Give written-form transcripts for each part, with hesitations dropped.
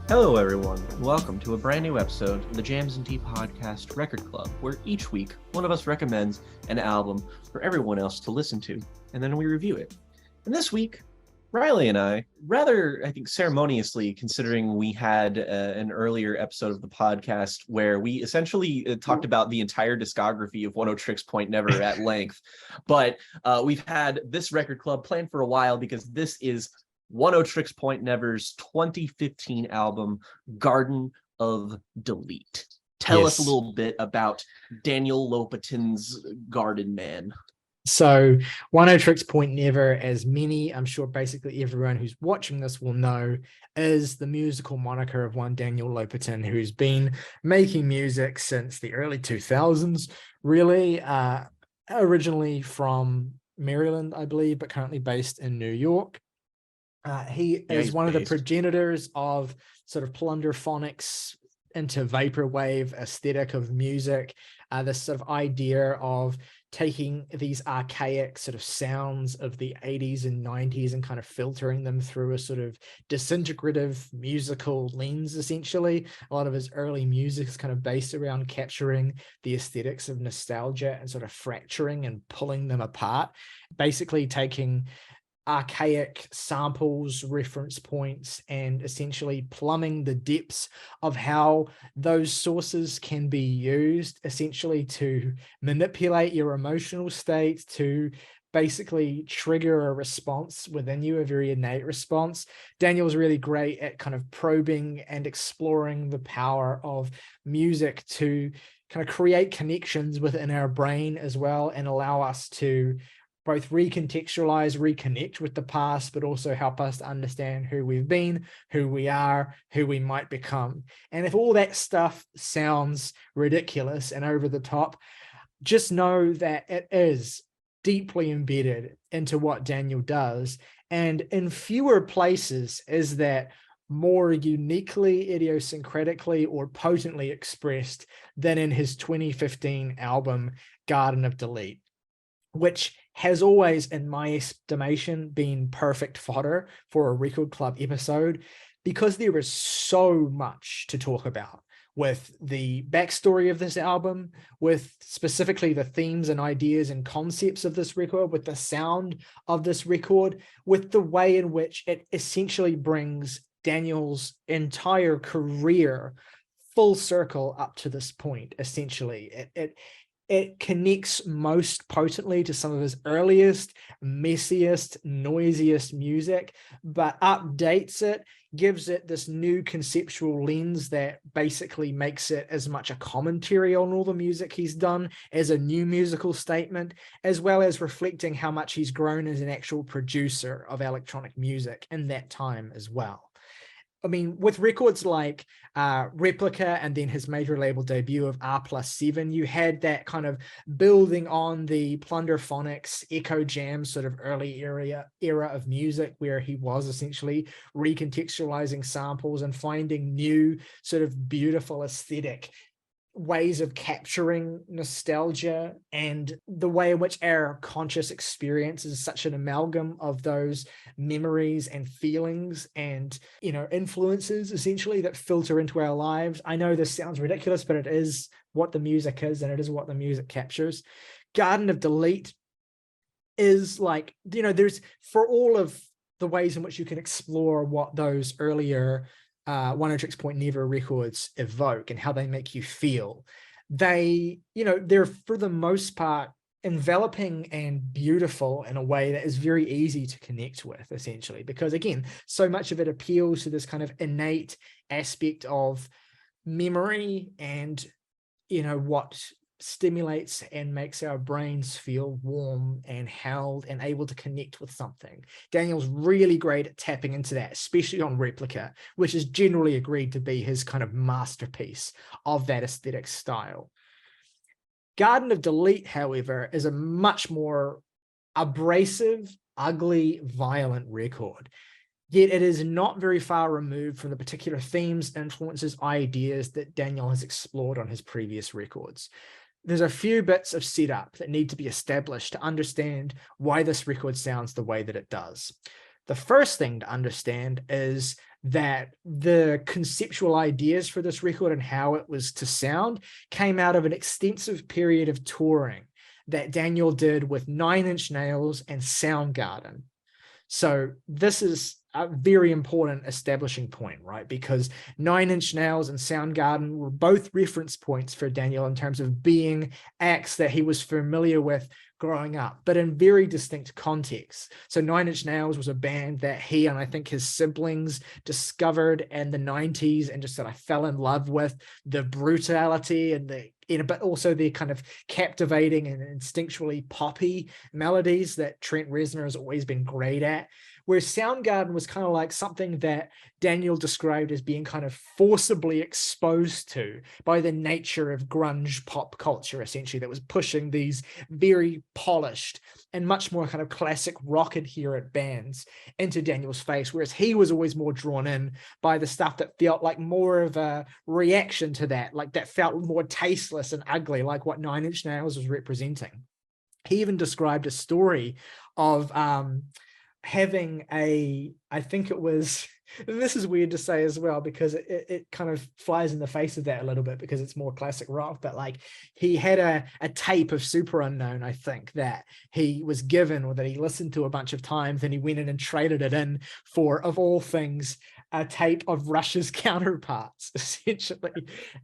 Hello, everyone, and welcome to a brand new episode of the Jams and Tea Podcast Record Club, where each week one of us recommends an album for everyone else to listen to, and then we review it. And this week, Ryley and I, rather, I think, ceremoniously, considering we had an earlier episode of the podcast where we essentially talked about the entire discography of Oneohtrix Point Never at length, but we've had this record club planned for a while because this is Oneohtrix Point Never's 2015 album, Garden of Delete. Tell us a little bit about Daniel Lopatin's Garden Man. So Oneohtrix Point Never, as many, I'm sure basically everyone who's watching this will know, is the musical moniker of one Daniel Lopatin, who's been making music since the early 2000s, really, originally from Maryland, I believe, but currently based in New York. He is one of the progenitors of sort of plunderphonics into vaporwave aesthetic of music, this sort of idea of taking these archaic sort of sounds of the 80s and 90s and kind of filtering them through a sort of disintegrative musical lens, essentially. A lot of his early music is kind of based around capturing the aesthetics of nostalgia and sort of fracturing and pulling them apart, basically taking archaic samples, reference points, and essentially plumbing the depths of how those sources can be used essentially to manipulate your emotional state, to basically trigger a response within you, a very innate response. Daniel's really great at kind of probing and exploring the power of music to kind of create connections within our brain as well and allow us to both recontextualize, reconnect with the past, but also help us to understand who we've been, who we are, who we might become. And if all that stuff sounds ridiculous and over the top, just know that it is deeply embedded into what Daniel does. And in fewer places is that more uniquely, idiosyncratically, or potently expressed than in his 2015 album, Garden of Delete, which has always, in my estimation, been perfect fodder for a record club episode because there is so much to talk about with the backstory of this album, with specifically the themes and ideas and concepts of this record, with the sound of this record, with the way in which it essentially brings Daniel's entire career full circle up to this point, essentially. It connects most potently to some of his earliest, messiest, noisiest music, but updates it, gives it this new conceptual lens that basically makes it as much a commentary on all the music he's done as a new musical statement, as well as reflecting how much he's grown as an actual producer of electronic music in that time as well. I mean, with records like Replica and then his major label debut of R+7, you had that kind of building on the plunderphonics, echo jam sort of early era of music where he was essentially recontextualizing samples and finding new sort of beautiful aesthetic ways of capturing nostalgia and the way in which our conscious experience is such an amalgam of those memories and feelings and, influences essentially that filter into our lives. I know this sounds ridiculous, but it is what the music is and it is what the music captures. Garden of Delete is like, there's for all of the ways in which you can explore what those earlier Oneohtrix Point Never records evoke and how they make you feel. They're for the most part enveloping and beautiful in a way that is very easy to connect with, essentially, because again, so much of it appeals to this kind of innate aspect of memory and what stimulates and makes our brains feel warm and held and able to connect with something. Daniel's really great at tapping into that, especially on Replica, which is generally agreed to be his kind of masterpiece of that aesthetic style. Garden of Delete, however, is a much more abrasive, ugly, violent record. Yet it is not very far removed from the particular themes, influences, ideas that Daniel has explored on his previous records. There's a few bits of setup that need to be established to understand why this record sounds the way that it does. The first thing to understand is that the conceptual ideas for this record and how it was to sound came out of an extensive period of touring that Daniel did with Nine Inch Nails and Soundgarden. So this is a very important establishing point, right? Because Nine Inch Nails and Soundgarden were both reference points for Daniel in terms of being acts that he was familiar with growing up, but in very distinct contexts. So Nine Inch Nails was a band that he and I think his siblings discovered in the 90s and just sort of fell in love with the brutality and but also the kind of captivating and instinctually poppy melodies that Trent Reznor has always been great at. Whereas Soundgarden was kind of like something that Daniel described as being kind of forcibly exposed to by the nature of grunge pop culture, essentially, that was pushing these very polished and much more kind of classic rock adherent bands into Daniel's face, whereas he was always more drawn in by the stuff that felt like more of a reaction to that, like that felt more tasteless and ugly, like what Nine Inch Nails was representing. He even described a story of having I think it was, this is weird to say as well, because it kind of flies in the face of that a little bit because it's more classic rock, but like he had a tape of Super Unknown, I think, that he was given or that he listened to a bunch of times, and he went in and traded it in for, of all things, a tape of Rush's Counterparts, essentially.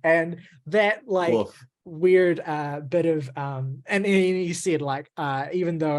And that like Woof. Weird bit of and he said like even though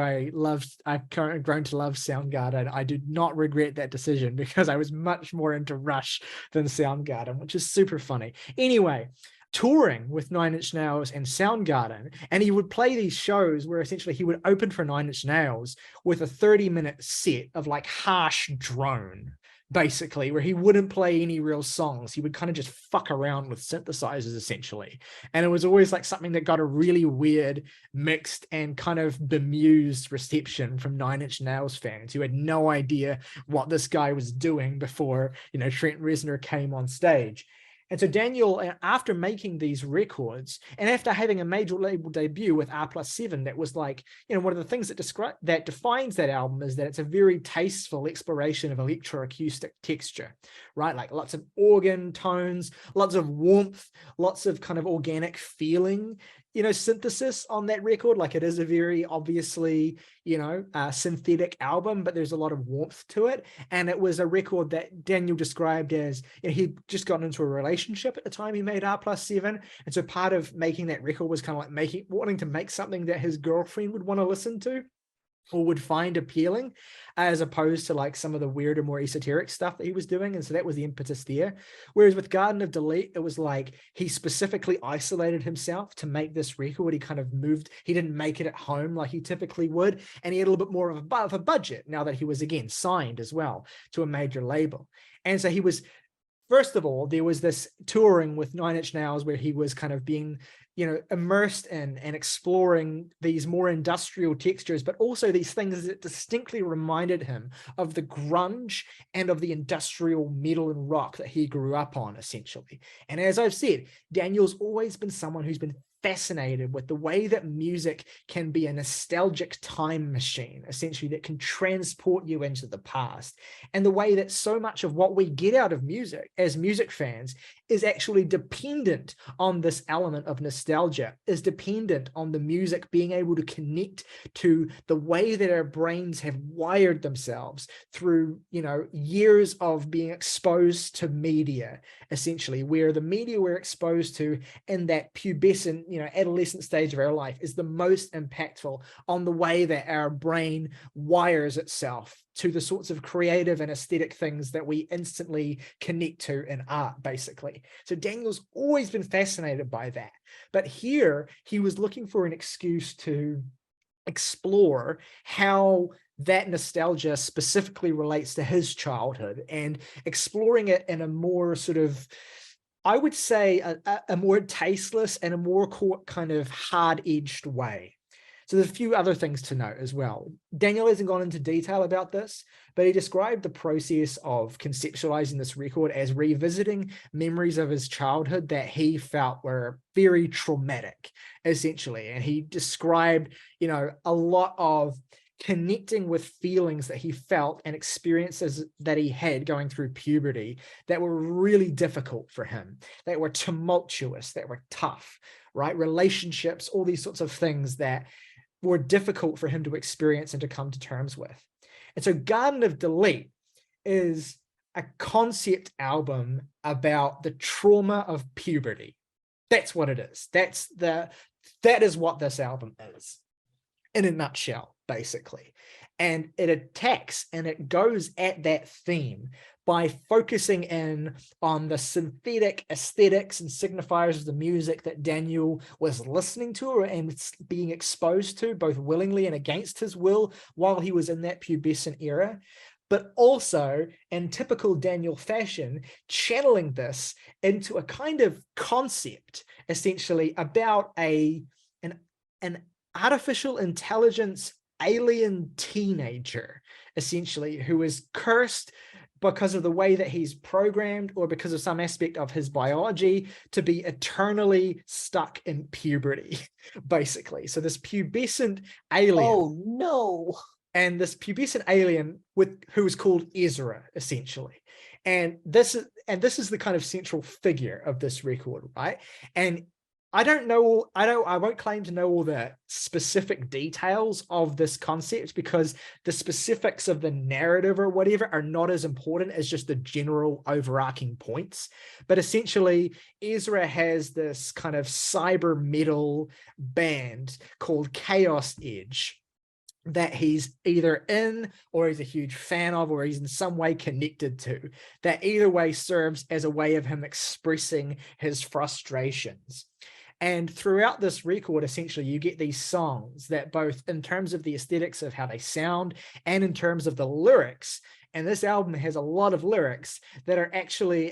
I've grown to love Soundgarden, I do not regret that decision because I was much more into Rush than Soundgarden, which is super funny. Anyway, touring with Nine Inch Nails and Soundgarden, and he would play these shows where essentially he would open for Nine Inch Nails with a 30-minute set of like harsh drone, basically, where he wouldn't play any real songs. He would kind of just fuck around with synthesizers, essentially. And it was always like something that got a really weird, mixed, and kind of bemused reception from Nine Inch Nails fans who had no idea what this guy was doing before, Trent Reznor came on stage. And so Daniel, after making these records and after having a major label debut with R+7, that was like, one of the things that defines that album is that it's a very tasteful exploration of electroacoustic texture, right? Like lots of organ tones, lots of warmth, lots of kind of organic feeling, synthesis on that record. Like it is a very obviously, synthetic album, but there's a lot of warmth to it. And it was a record that Daniel described as, he'd just gotten into a relationship at the time he made R+7. And so part of making that record was kind of like wanting to make something that his girlfriend would want to listen to or would find appealing, as opposed to like some of the weirder, more esoteric stuff that he was doing. And so that was the impetus there. Whereas with Garden of Delete, it was like he specifically isolated himself to make this record. He kind of moved, he didn't make it at home like he typically would. And he had a little bit more of a budget now that he was, again, signed as well to a major label. And so he was, first of all, there was this touring with Nine Inch Nails where he was kind of being, immersed in and exploring these more industrial textures, but also these things that distinctly reminded him of the grunge and of the industrial metal and rock that he grew up on, essentially. And as I've said, Daniel's always been someone who's been fascinated with the way that music can be a nostalgic time machine, essentially, that can transport you into the past, and the way that so much of what we get out of music as music fans is actually dependent on this element of nostalgia, is dependent on the music being able to connect to the way that our brains have wired themselves through, years of being exposed to media, essentially, where the media we're exposed to in that pubescent, adolescent stage of our life is the most impactful on the way that our brain wires itself to the sorts of creative and aesthetic things that we instantly connect to in art, basically. So Daniel's always been fascinated by that. But here he was looking for an excuse to explore how that nostalgia specifically relates to his childhood, and exploring it in a more sort of, I would say, a more tasteless and a more kind of hard-edged way. So there's a few other things to note as well. Daniel hasn't gone into detail about this, but he described the process of conceptualizing this record as revisiting memories of his childhood that he felt were very traumatic, essentially. And he described, a lot of connecting with feelings that he felt and experiences that he had going through puberty that were really difficult for him, that were tumultuous, that were tough, right? Relationships, all these sorts of things that were difficult for him to experience and to come to terms with. And so Garden of Delete is a concept album about the trauma of puberty. That's what it is. That is what this album is in a nutshell, basically. And it attacks and it goes at that theme by focusing in on the synthetic aesthetics and signifiers of the music that Daniel was listening to and being exposed to, both willingly and against his will, while he was in that pubescent era. But also, in typical Daniel fashion, channeling this into a kind of concept, essentially, about an artificial intelligence alien teenager, essentially, who is cursed because of the way that he's programmed or because of some aspect of his biology to be eternally stuck in puberty, basically. So this pubescent alien. Oh, no. And this pubescent alien who is called Ezra, essentially. And this is the kind of central figure of this record, right? And I won't claim to know all the specific details of this concept, because the specifics of the narrative or whatever are not as important as just the general overarching points. But essentially, Ezra has this kind of cyber metal band called Chaos Edge that he's either in or he's a huge fan of or he's in some way connected to, that either way serves as a way of him expressing his frustrations. And throughout this record, essentially, you get these songs that, both in terms of the aesthetics of how they sound and in terms of the lyrics, and this album has a lot of lyrics that are actually,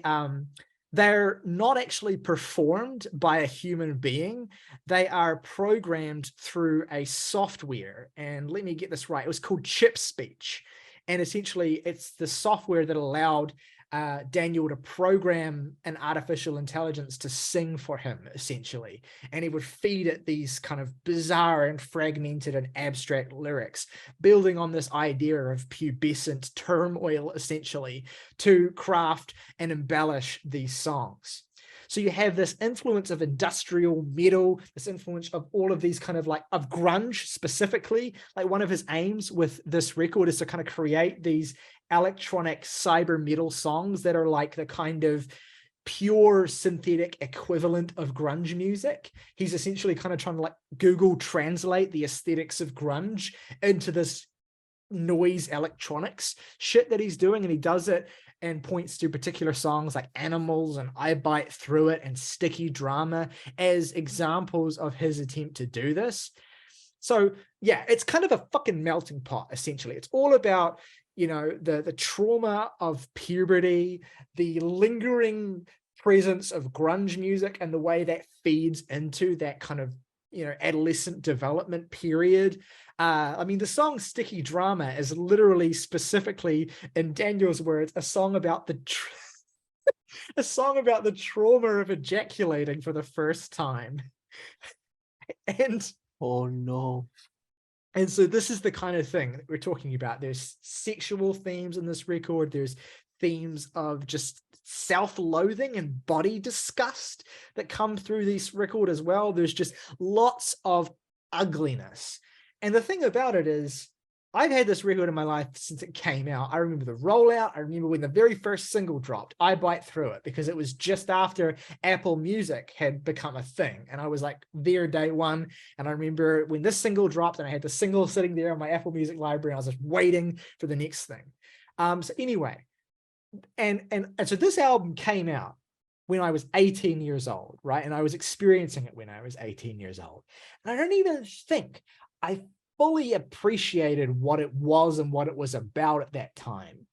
they're not actually performed by a human being. They are programmed through a software. And let me get this right. It was called Chip Speech. And essentially, it's the software that allowed Daniel to program an artificial intelligence to sing for him, essentially. And he would feed it these kind of bizarre and fragmented and abstract lyrics, building on this idea of pubescent turmoil, essentially, to craft and embellish these songs. So you have this influence of industrial metal, this influence of all of these kind of of grunge specifically. Like, one of his aims with this record is to kind of create these electronic cyber metal songs that are like the kind of pure synthetic equivalent of grunge music. He's essentially kind of trying to Google translate the aesthetics of grunge into this noise electronics shit that he's doing, and he does it and points to particular songs like Animals and I Bite Through It and Sticky Drama as examples of his attempt to do this. So yeah, it's kind of a fucking melting pot, essentially. It's all about, the trauma of puberty, the lingering presence of grunge music, and the way that feeds into that kind of, adolescent development period. The song Sticky Drama is literally, specifically in Daniel's words, a song about the trauma of ejaculating for the first time. And oh no. And so this is the kind of thing that we're talking about. There's sexual themes in this record. There's themes of just self-loathing and body disgust that come through this record as well. There's just lots of ugliness. And the thing about it is, I've had this record in my life since it came out. I remember the rollout. I remember when the very first single dropped, I Bite Through It, because it was just after Apple Music had become a thing. And I was there day one. And I remember when this single dropped and I had the single sitting there on my Apple Music library, and I was just waiting for the next thing. So anyway, and so this album came out when I was 18 years old, right? And I was experiencing it when I was 18 years old. And I don't even think I fully appreciated what it was and what it was about at that time.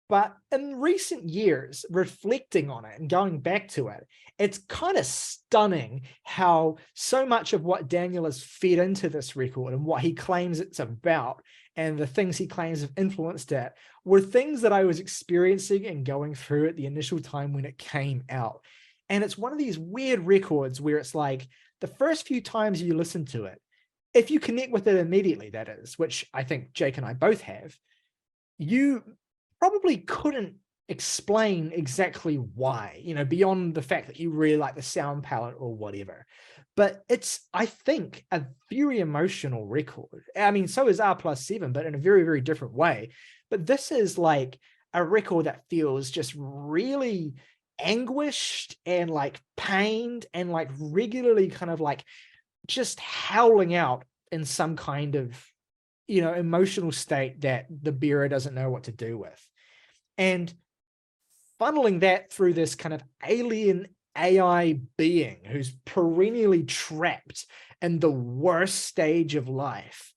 But in recent years, reflecting on it and going back to it, it's kind of stunning how so much of what Daniel has fed into this record and what he claims it's about and the things he claims have influenced it were things that I was experiencing and going through at the initial time when it came out. And it's one of these weird records where it's like the first few times you listen to it, if you connect with it immediately, that is, which I think Jake and I both have, you probably couldn't explain exactly why, beyond the fact that you really like the sound palette or whatever. But it's, I think, a very emotional record. I mean, so is R+7, but in a very, very different way. But this is like a record that feels just really anguished and like pained and like regularly kind of like just howling out in some kind of, emotional state that the bearer doesn't know what to do with. And funneling that through this kind of alien AI being who's perennially trapped in the worst stage of life.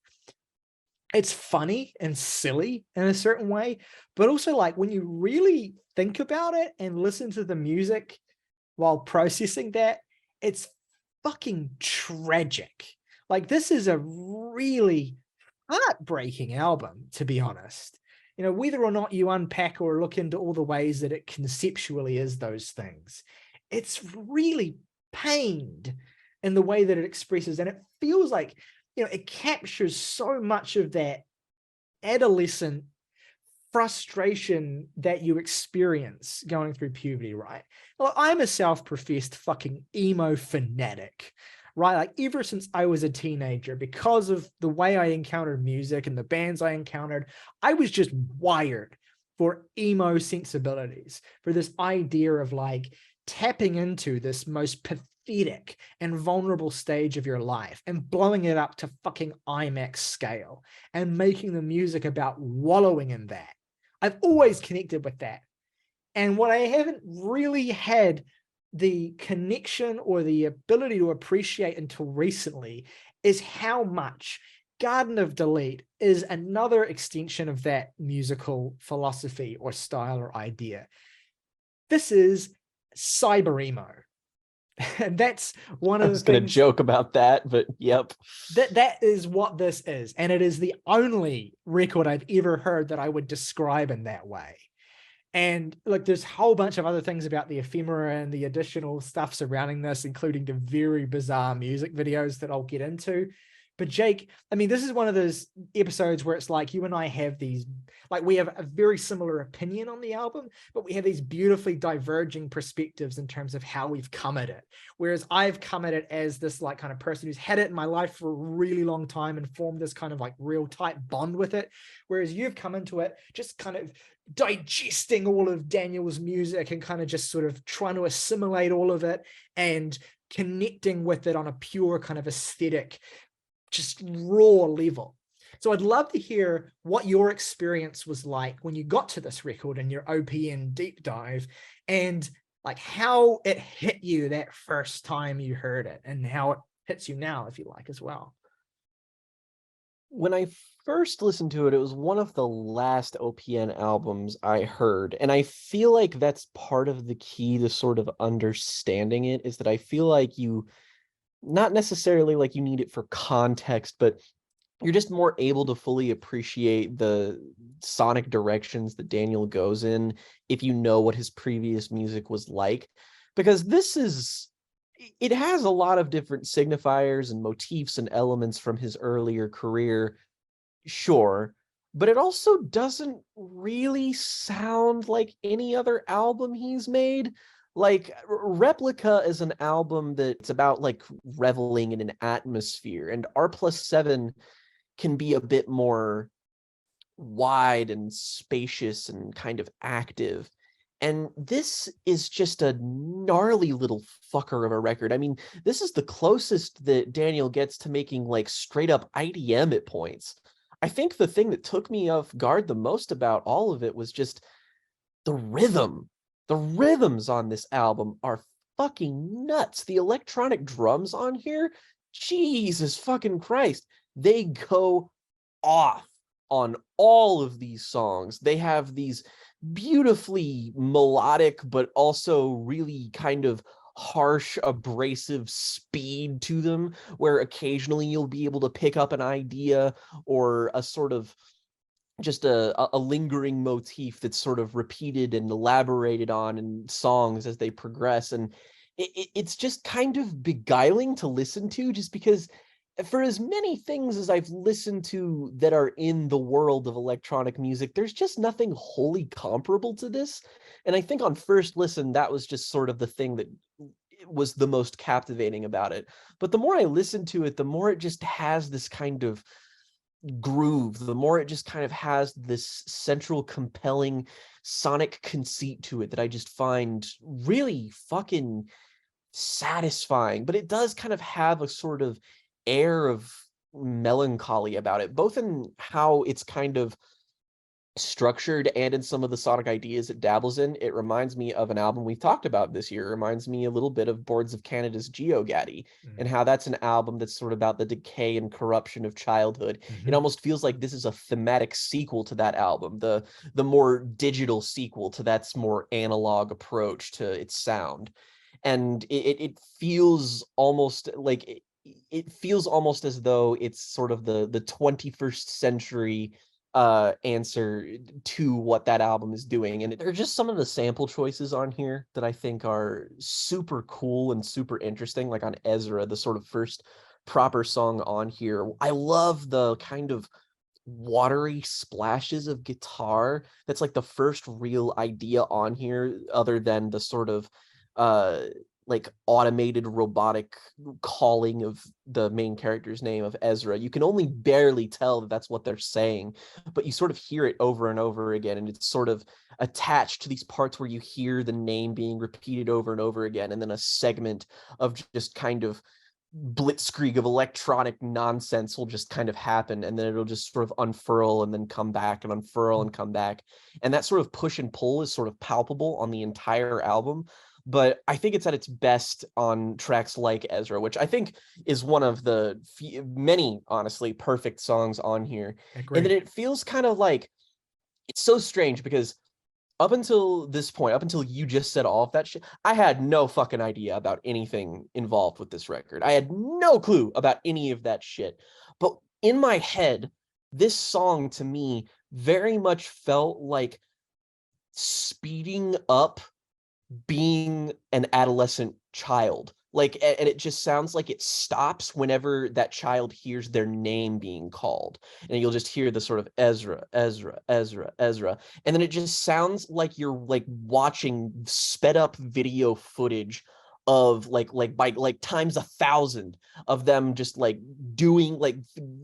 It's funny and silly in a certain way, but also like when you really think about it and listen to the music while processing that, it's fucking tragic. Like this is a really heartbreaking album, to be honest. Whether or not you unpack or look into all the ways that it conceptually is those things, it's really pained in the way that it expresses. And it feels like, it captures so much of that adolescent frustration that you experience going through puberty, right? Well, I'm a self-professed fucking emo fanatic, right? Like ever since I was a teenager, because of the way I encountered music and the bands I encountered, I was just wired for emo sensibilities, for this idea of like tapping into this most pathetic and vulnerable stage of your life and blowing it up to fucking IMAX scale and making the music about wallowing in that. I've always connected with that. And what I haven't really had the connection or the ability to appreciate until recently is how much Garden of Delete is another extension of that musical philosophy or style or idea. This is Cyber-Emo. And that's one of the things. I was going to joke about that, but yep. That is what this is. And it is the only record I've ever heard that I would describe in that way. And like, there's a whole bunch of other things about the ephemera and the additional stuff surrounding this, including the very bizarre music videos that I'll get into. But Jake, I mean, this is one of those episodes where it's like you and I have these, like we have a very similar opinion on the album, but we have these beautifully diverging perspectives in terms of how we've come at it. Whereas I've come at it as this like kind of person who's had it in my life for a really long time and formed this kind of like real tight bond with it. Whereas you've come into it just kind of digesting all of Daniel's music and kind of just sort of trying to assimilate all of it and connecting with it on a pure kind of aesthetic, just raw level. So I'd love to hear what your experience was like when you got to this record and your OPN deep dive, and like how it hit you that first time you heard it and how it hits you now, if you like, as well. When I first listened to it, it was one of the last OPN albums I heard. And I feel like that's part of the key to sort of understanding it, is that I feel like you, not necessarily like you need it for context, but you're just more able to fully appreciate the sonic directions that Daniel goes in if you know what his previous music was like. Because it has a lot of different signifiers and motifs and elements from his earlier career, sure, but it also doesn't really sound like any other album he's made. Like Replica is an album that's about like reveling in an atmosphere, and R+7 can be a bit more wide and spacious and kind of active. And this is just a gnarly little fucker of a record. I mean, this is the closest that Daniel gets to making like straight up IDM at points. I think the thing that took me off guard the most about all of it was just the rhythm. The rhythms on this album are fucking nuts. The electronic drums on here, Jesus fucking Christ, they go off on all of these songs. They have these beautifully melodic, but also really kind of harsh, abrasive speed to them, where occasionally you'll be able to pick up an idea or a sort of just a lingering motif that's sort of repeated and elaborated on in songs as they progress. And it's just kind of beguiling to listen to, just because for as many things as I've listened to that are in the world of electronic music, there's just nothing wholly comparable to this. And I think on first listen, that was just sort of the thing that was the most captivating about it. But the more I listen to it, the more it just has this kind of groove, the more it just kind of has this central compelling sonic conceit to it that I just find really fucking satisfying. But it does kind of have a sort of air of melancholy about it, both in how it's kind of structured and in some of the sonic ideas it dabbles in. It reminds me of an album we've talked about this year. It reminds me a little bit of Boards of Canada's GeoGaddy, and how that's an album that's sort of about the decay and corruption of childhood. It almost feels like this is a thematic sequel to that album, the more digital sequel to that's more analog approach to its sound. And it feels almost like it feels almost as though it's sort of the 21st century answer to what that album is doing. And there are just some of the sample choices on here that I think are super cool and super interesting, like on Ezra, the sort of first proper song on here. I love the kind of watery splashes of guitar. That's like the first real idea on here, other than the sort of uh like automated robotic calling of the main character's name of Ezra. You can only barely tell that that's what they're saying, but you sort of hear it over and over again, and it's sort of attached to these parts where you hear the name being repeated over and over again, and then a segment of just kind of blitzkrieg of electronic nonsense will just kind of happen, and then it'll just sort of unfurl and then come back and unfurl and come back. And that sort of push and pull is sort of palpable on the entire album. But I think it's at its best on tracks like Ezra, which I think is one of the many, honestly, perfect songs on here. And then it feels kind of like, it's so strange because up until this point, up until you just said all of that shit, I had no fucking idea about anything involved with this record. I had no clue about any of that shit. But in my head, this song to me very much felt like speeding up being an adolescent child. Like, and it just sounds like it stops whenever that child hears their name being called. And you'll just hear the sort of Ezra, Ezra, Ezra, Ezra. And then it just sounds like you're like watching sped up video footage of like by like times 1,000 of them just like doing like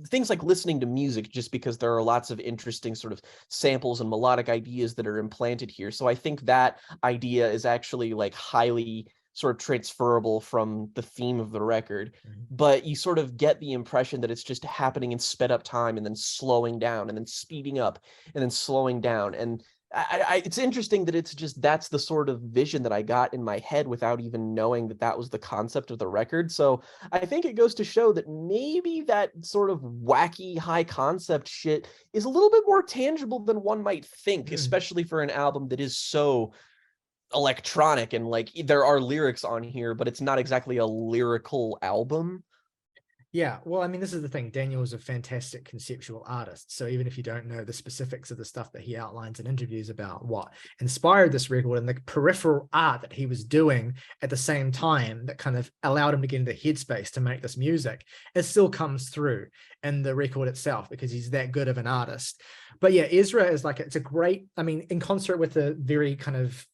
things like listening to music, just because there are lots of interesting sort of samples and melodic ideas that are implanted here. So I think that idea is actually like highly sort of transferable from the theme of the record, but you sort of get the impression that it's just happening in sped up time and then slowing down and then speeding up and then slowing down. And it's interesting that it's just, that's the sort of vision that I got in my head without even knowing that that was the concept of the record. So I think it goes to show that maybe that sort of wacky high concept shit is a little bit more tangible than one might think, especially for an album that is so electronic. And like, there are lyrics on here, but it's not exactly a lyrical album. Yeah, well, I mean, this is the thing. Daniel is a fantastic conceptual artist. So even if you don't know the specifics of the stuff that he outlines in interviews about what inspired this record and the peripheral art that he was doing at the same time that kind of allowed him to get into the headspace to make this music, it still comes through in the record itself because he's that good of an artist. But yeah, Ezra is like, it's a great, I mean, in concert with the very kind of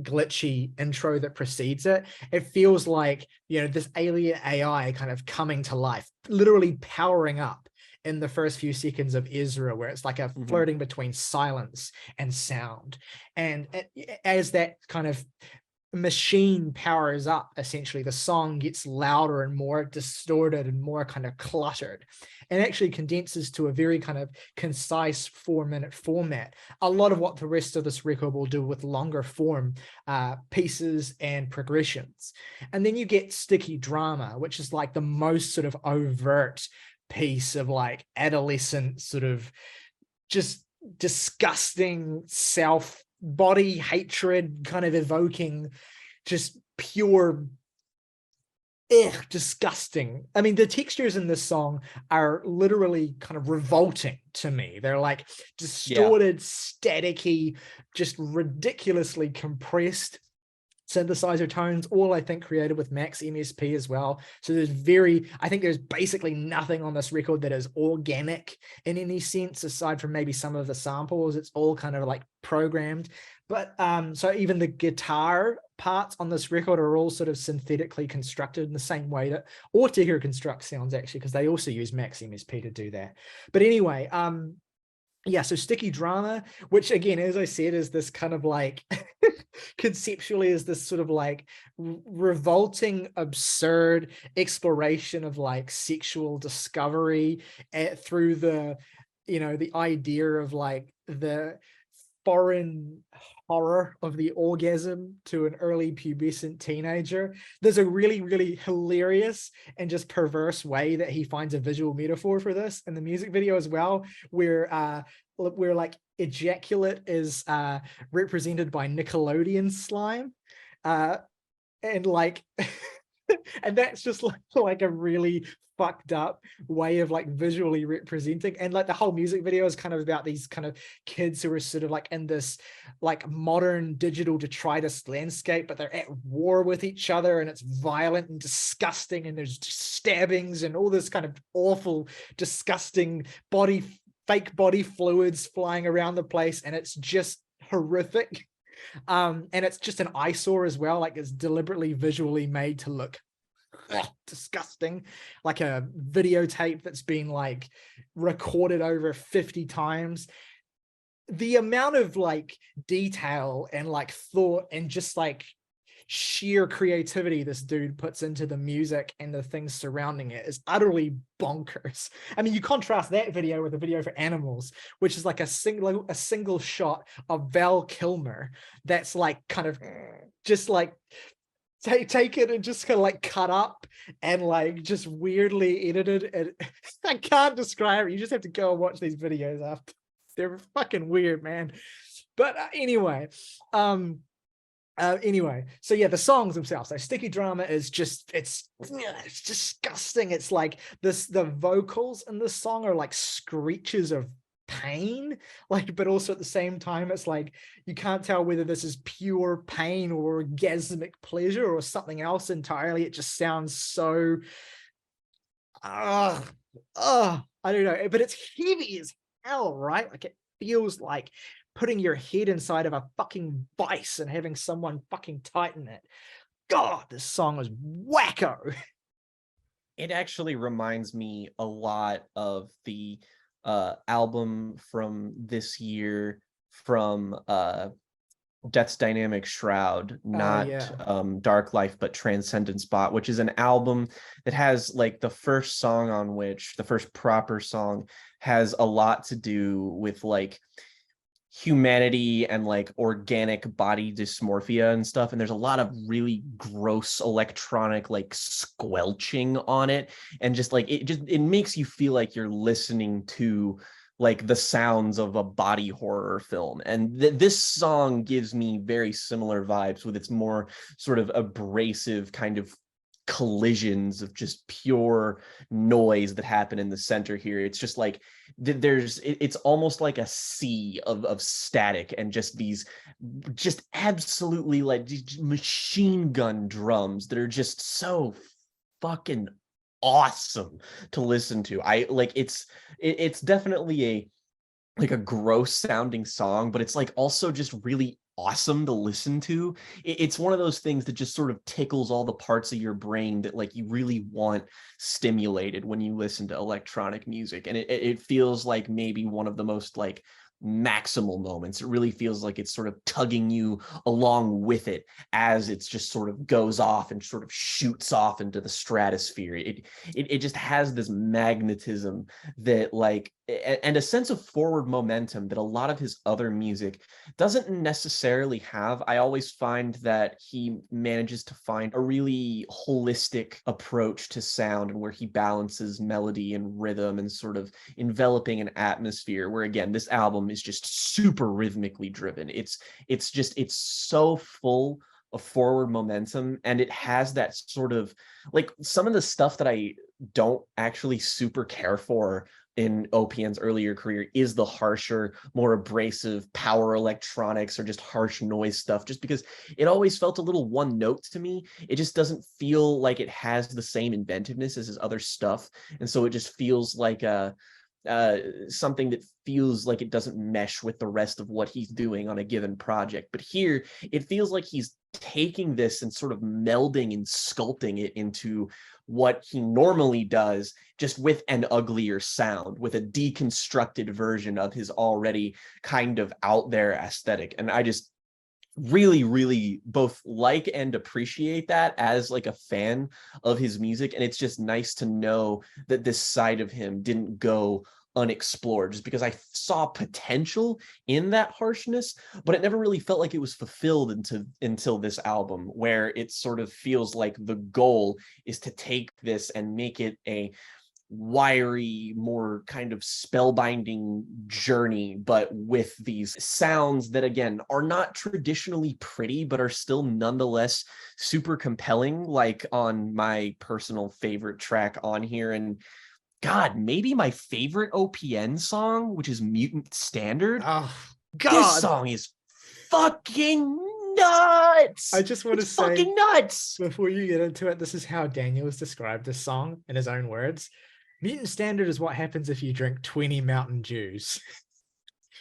glitchy intro that precedes it, it feels like, you know, this alien AI kind of coming to life, literally powering up in the first few seconds of Ezra, where it's like a flirting between silence and sound. And as that kind of machine powers up, essentially the song gets louder and more distorted and more kind of cluttered, and actually condenses to a very kind of concise 4-minute format. A lot of what the rest of this record will do with longer form pieces and progressions. And then you get Sticky Drama, which is like the most sort of overt piece of like adolescent sort of just disgusting self body hatred, kind of evoking just pure disgusting. I mean, the textures in this song are literally kind of revolting to me. They're like distorted, staticky, just ridiculously compressed. synthesizer tones, all I think created with Max MSP as well. So I think there's basically nothing on this record that is organic in any sense, aside from maybe some of the samples. It's all kind of like programmed. But so even the guitar parts on this record are all sort of synthetically constructed in the same way that Autechre constructs sounds, actually, because they also use Max MSP to do that. But anyway, yeah, so Sticky Drama, which again, as I said, is this kind of like conceptually is this sort of like revolting, absurd exploration of like sexual discovery through the, the idea of like the foreign horror of the orgasm to an early pubescent teenager. There's a really, really hilarious and just perverse way that he finds a visual metaphor for this in the music video as well, where like ejaculate is represented by Nickelodeon slime, and like and that's just like a really fucked up way of like visually representing. And like the whole music video is kind of about these kind of kids who are sort of like in this like modern digital detritus landscape, but they're at war with each other, and it's violent and disgusting, and there's stabbings and all this kind of awful, disgusting fake body fluids flying around the place, and it's just horrific. And it's just an eyesore as well, like it's deliberately visually made to look disgusting, like a videotape that's been like recorded over 50 times. The amount of like detail and like thought and just like sheer creativity this dude puts into the music and the things surrounding it is utterly bonkers. I mean, you contrast that video with a video for Animals, which is like a single shot of Val Kilmer that's like kind of just like take it and just kind of like cut up and like just weirdly edited, and I can't describe it. You just have to go and watch these videos after. They're fucking weird, man. But anyway, so yeah, the songs themselves. So Sticky Drama is just it's disgusting. It's like the vocals in this song are like screeches of pain, like, but also at the same time it's like you can't tell whether this is pure pain or orgasmic pleasure or something else entirely. It just sounds so I don't know, but it's heavy as hell, right? Like it feels like putting your head inside of a fucking vice and having someone fucking tighten it. God, this song is wacko. It actually reminds me a lot of the album from this year from Death's Dynamic Shroud, not Dark Life, but Transcendent Spot, which is an album that has like the first proper song has a lot to do with like humanity and like organic body dysmorphia and stuff, and there's a lot of really gross electronic like squelching on it, and just like it makes you feel like you're listening to like the sounds of a body horror film. And this song gives me very similar vibes, with its more sort of abrasive kind of collisions of just pure noise that happen in the center here. It's just like it's almost like a sea of static and just these just absolutely like machine gun drums that are just so fucking awesome to listen to. I like it's definitely a gross sounding song, but it's like also just really awesome to listen to. It's one of those things that just sort of tickles all the parts of your brain that like you really want stimulated when you listen to electronic music. And it feels like maybe one of the most like maximal moments. It really feels like it's sort of tugging you along with it as it's just sort of goes off and sort of shoots off into the stratosphere. It just has this magnetism that like, and a sense of forward momentum that a lot of his other music doesn't necessarily have. I always find that he manages to find a really holistic approach to sound, and where he balances melody and rhythm and sort of enveloping an atmosphere, where again, this album is just super rhythmically driven. It's so full of forward momentum, and it has that sort of like some of the stuff that I don't actually super care for in OPN's earlier career is the harsher, more abrasive power electronics or just harsh noise stuff, just because it always felt a little one note to me. It just doesn't feel like it has the same inventiveness as his other stuff. And so it just feels like something that feels like it doesn't mesh with the rest of what he's doing on a given project. But here, it feels like he's taking this and sort of melding and sculpting it into what he normally does, just with an uglier sound, with a deconstructed version of his already kind of out there aesthetic. And I just really, really both like and appreciate that as like a fan of his music. And it's just nice to know that this side of him didn't go unexplored, just because I saw potential in that harshness, but it never really felt like it was fulfilled until this album, where it sort of feels like the goal is to take this and make it a wiry, more kind of spellbinding journey, but with these sounds that, again, are not traditionally pretty, but are still nonetheless super compelling, like on my personal favorite track on here. And God, maybe my favorite OPN song, which is Mutant Standard. Oh, This God. song is fucking nuts. I just want to It's say, fucking nuts. before you get into it, this is how Daniel has described this song in his own words. Mutant Standard is what happens if you drink 20 Mountain Dews.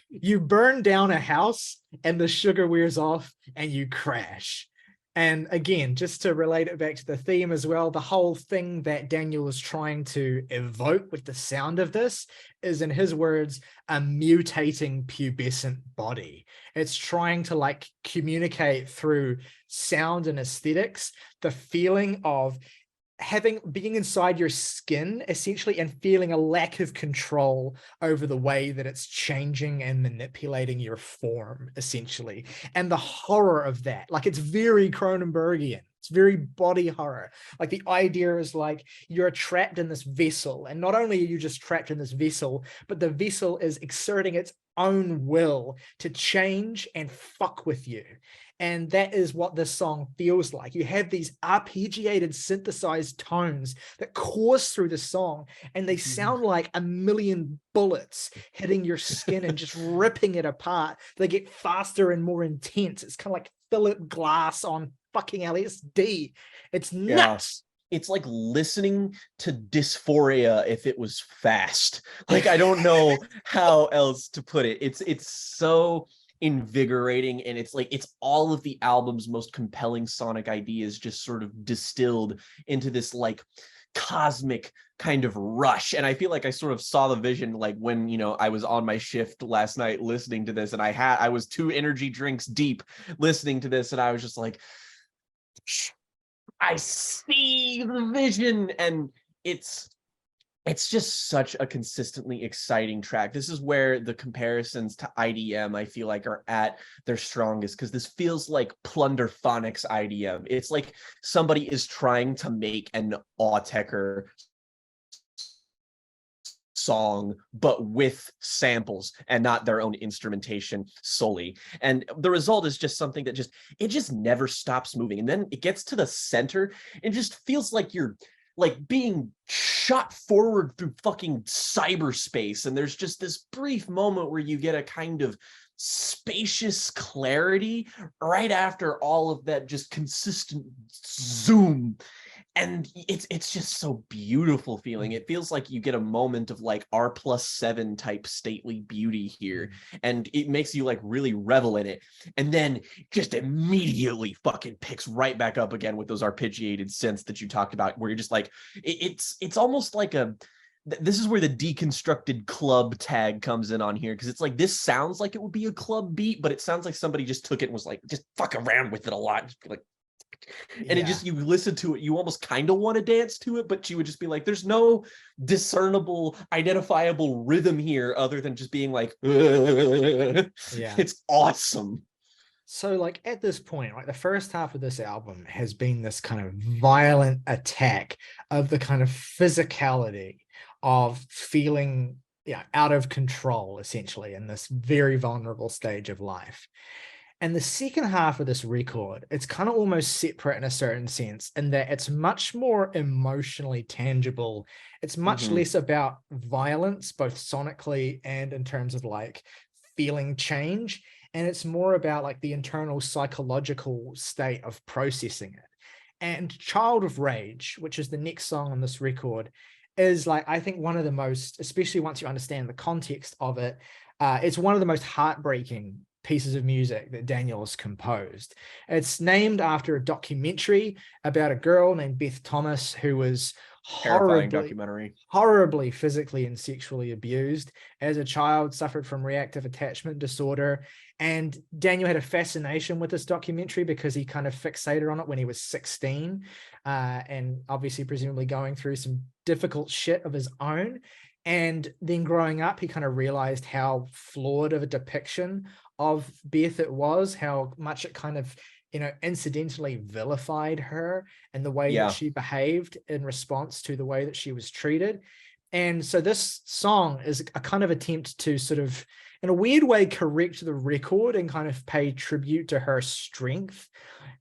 You burn down a house and the sugar wears off and you crash. And again, just to relate it back to the theme as well, the whole thing that Daniel is trying to evoke with the sound of this is, in his words, a mutating pubescent body. It's trying to like communicate through sound and aesthetics, the feeling of being inside your skin essentially and feeling a lack of control over the way that it's changing and manipulating your form essentially, and the horror of that. Like, it's very Cronenbergian. It's very body horror. Like, the idea is like you're trapped in this vessel, and not only are you just trapped in this vessel, but the vessel is exerting its own will to change and fuck with you. And that is what this song feels like. You have these arpeggiated, synthesized tones that course through the song, and they sound like a million bullets hitting your skin and just ripping it apart. They get faster and more intense. It's kind of like Philip Glass on fucking LSD. It's nuts. Yeah. It's like listening to Dysphoria if it was fast. Like, I don't know how else to put it. It's so invigorating, and it's like it's all of the album's most compelling sonic ideas just sort of distilled into this like cosmic kind of rush. And I feel like I sort of saw the vision like when, you know, I was on my shift last night listening to this, and I was 2 energy drinks deep listening to this, and I was just like, I see the vision. And it's just such a consistently exciting track. This is where the comparisons to IDM, I feel like, are at their strongest, because this feels like Plunderphonics IDM. It's like somebody is trying to make an Autechre song, but with samples and not their own instrumentation solely. And the result is just something that it just never stops moving. And then it gets to the center and just feels like you're like being shot forward through fucking cyberspace. And there's just this brief moment where you get a kind of spacious clarity right after all of that just consistent zoom. And it's just so beautiful feeling. It feels like you get a moment of like R+7 type stately beauty here, and it makes you like really revel in it. And then just immediately fucking picks right back up again with those arpeggiated synths that you talked about, where you're just like, it's almost like this is where the deconstructed club tag comes in on here, because it's like, this sounds like it would be a club beat, but it sounds like somebody just took it and was like, just fuck around with it a lot, just be like, and it just, you listen to it, you almost kind of want to dance to it, but you would just be like, there's no discernible, identifiable rhythm here other than just being like, it's awesome. So like at this point, like the first half of this album has been this kind of violent attack of the kind of physicality of feeling out of control, essentially, in this very vulnerable stage of life. And the second half of this record, it's kind of almost separate in a certain sense, in that it's much more emotionally tangible. It's much less about violence, both sonically and in terms of like feeling change. And it's more about like the internal psychological state of processing it. And Child of Rage, which is the next song on this record, is like, I think one of the most, especially once you understand the context of it, it's one of the most heartbreaking pieces of music that Daniel has composed. It's named after a documentary about a girl named Beth Thomas who was Terrifying documentary. horribly physically and sexually abused as a child, suffered from reactive attachment disorder. And Daniel had a fascination with this documentary because he kind of fixated on it when he was 16, and obviously presumably going through some difficult shit of his own. And then growing up, he kind of realized how flawed of a depiction of Beth it was, how much it kind of, incidentally vilified her and the way that she behaved in response to the way that she was treated. And so this song is a kind of attempt to sort of, in a weird way, correct the record and kind of pay tribute to her strength.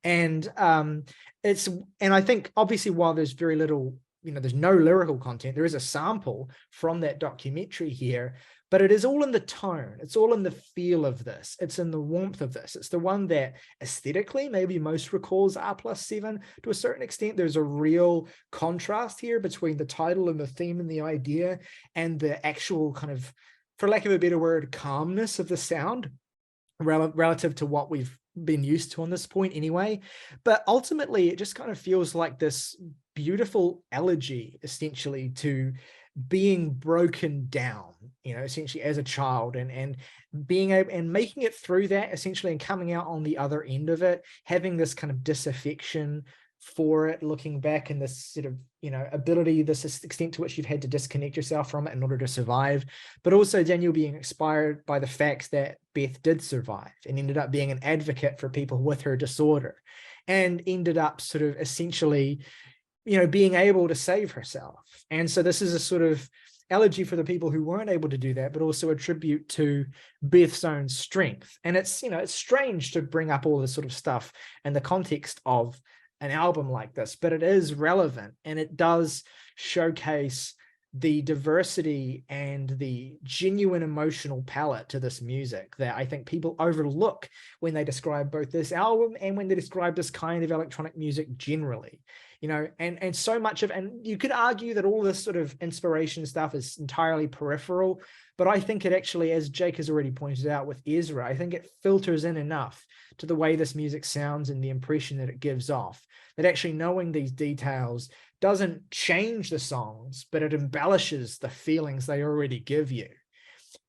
And I think obviously while there's very little, there's no lyrical content, there is a sample from that documentary here, but it is all in the tone. It's all in the feel of this. It's in the warmth of this. It's the one that aesthetically maybe most recalls R+7 to a certain extent. There's a real contrast here between the title and the theme and the idea and the actual kind of, for lack of a better word, calmness of the sound relative to what we've been used to on this point anyway. But ultimately, it just kind of feels like this beautiful elegy, essentially, to being broken down, essentially as a child, and being able and making it through that, essentially, and coming out on the other end of it, having this kind of disaffection for it, looking back, and this sort of, ability, this extent to which you've had to disconnect yourself from it in order to survive. But also Daniel being inspired by the fact that Beth did survive and ended up being an advocate for people with her disorder, and ended up sort of essentially, being able to save herself. And so this is a sort of elegy for the people who weren't able to do that, but also a tribute to Beth's own strength. And it's, it's strange to bring up all this sort of stuff in the context of an album like this, but it is relevant, and it does showcase the diversity and the genuine emotional palette to this music that I think people overlook when they describe both this album and when they describe this kind of electronic music generally. And so much of, and you could argue that all this sort of inspiration stuff is entirely peripheral, but I think it actually, as Jake has already pointed out with Ezra, I think it filters in enough to the way this music sounds and the impression that it gives off, that actually knowing these details doesn't change the songs, but it embellishes the feelings they already give you.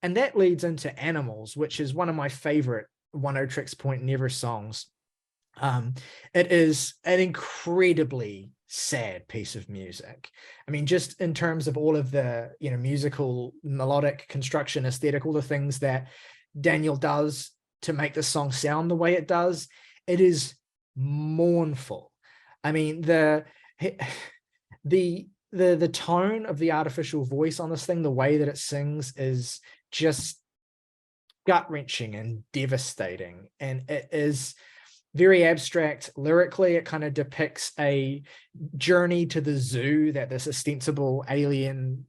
And that leads into Animals, which is one of my favorite Oneohtrix Point Never songs. It is an incredibly sad piece of music. I mean, just in terms of all of the, musical, melodic construction, aesthetic, all the things that Daniel does to make the song sound the way it does, it is mournful. I mean, the tone of the artificial voice on this thing, the way that it sings, is just gut-wrenching and devastating. And it is very abstract lyrically. It kind of depicts a journey to the zoo that this ostensible alien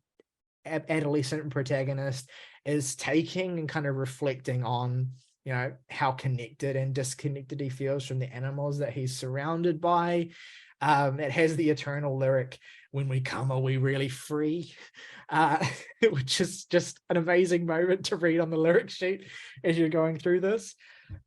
adolescent protagonist is taking, and kind of reflecting on, how connected and disconnected he feels from the animals that he's surrounded by. It has the eternal lyric, "When we come, are we really free?" Which is just an amazing moment to read on the lyric sheet as you're going through this.